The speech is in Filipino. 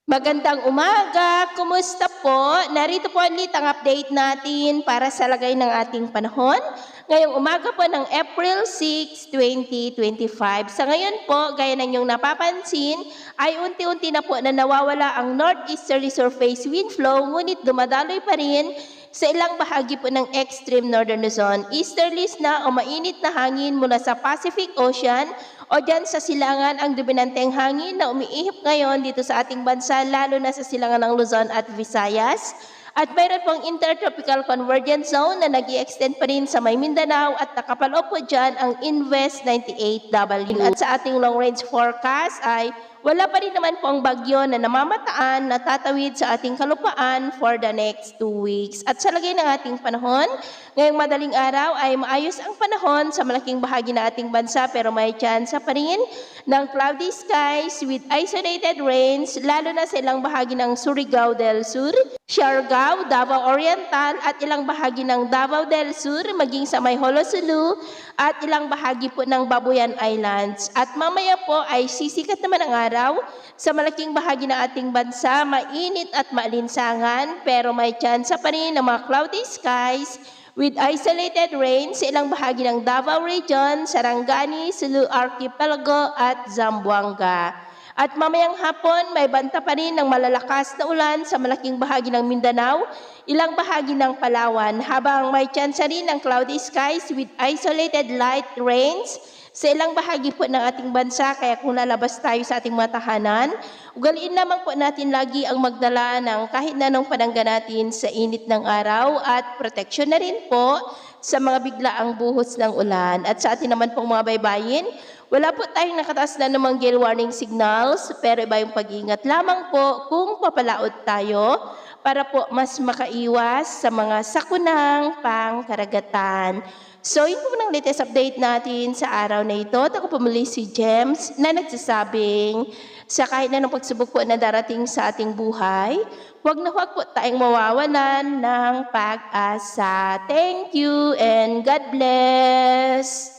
Magandang umaga, kumusta po? Narito po ulit ang update natin para sa lagay ng ating panahon. Ngayong umaga po ng April 6, 2025. Sa ngayon po, gaya ng inyong napapansin, ay unti-unti na po na nawawala ang northeasterly surface wind flow, ngunit dumadaloy pa rin sa ilang bahagi po ng extreme northern Luzon. Easterlies na o mainit na hangin mula sa Pacific Ocean o dyan sa silangan ang dominanteng hangin na umiihip ngayon dito sa ating bansa, lalo na sa silangan ng Luzon at Visayas. At mayroon pong intertropical convergence zone na nag extend pa rin sa may Mindanao at nakapaloob po dyan ang Invest 98W. At sa ating long range forecast ay wala pa rin naman po ang bagyo na namamataan na tatawid sa ating kalupaan for the next 2 weeks. At sa lagay ng ating panahon, ngayong madaling araw ay maayos ang panahon sa malaking bahagi ng ating bansa pero may tsansa pa rin ng cloudy skies with isolated rains lalo na sa ilang bahagi ng Surigao del Sur, Siargao, Davao Oriental at ilang bahagi ng Davao del Sur maging sa may Holosulu at ilang bahagi po ng Babuyan Islands. At mamaya po ay sisikat naman ang araw sa malaking bahagi ng ating bansa, mainit at maalinsangan pero may tsansa pa rin ng mga cloudy skies with isolated rain sa ilang bahagi ng Davao Region, Sarangani, Sulu Archipelago at Zamboanga. At mamayang hapon, may banta pa rin ng malalakas na ulan sa malaking bahagi ng Mindanao, ilang bahagi ng Palawan, habang may tsansa rin ng cloudy skies with isolated light rains sa ilang bahagi po ng ating bansa. Kaya kung lalabas tayo sa ating mga tahanan, ugaliin lamang po natin lagi ang magdala ng kahit na anong panangga natin sa init ng araw at proteksyon na rin po sa mga biglaang buhos ng ulan. At sa atin naman pong mga baybayin, wala po tayong nakataas na namang gale warning signals, pero iba yung pag-iingat lamang po kung papalaot tayo para po mas makaiwas sa mga sakunang pangkaragatan. So, yun po ng latest update natin sa araw na ito. Ako po muli si James na nagsasabing sa kahit na ng pagsubok po na darating sa ating buhay, huwag po tayong mawawalan ng pag-asa. Thank you and God bless!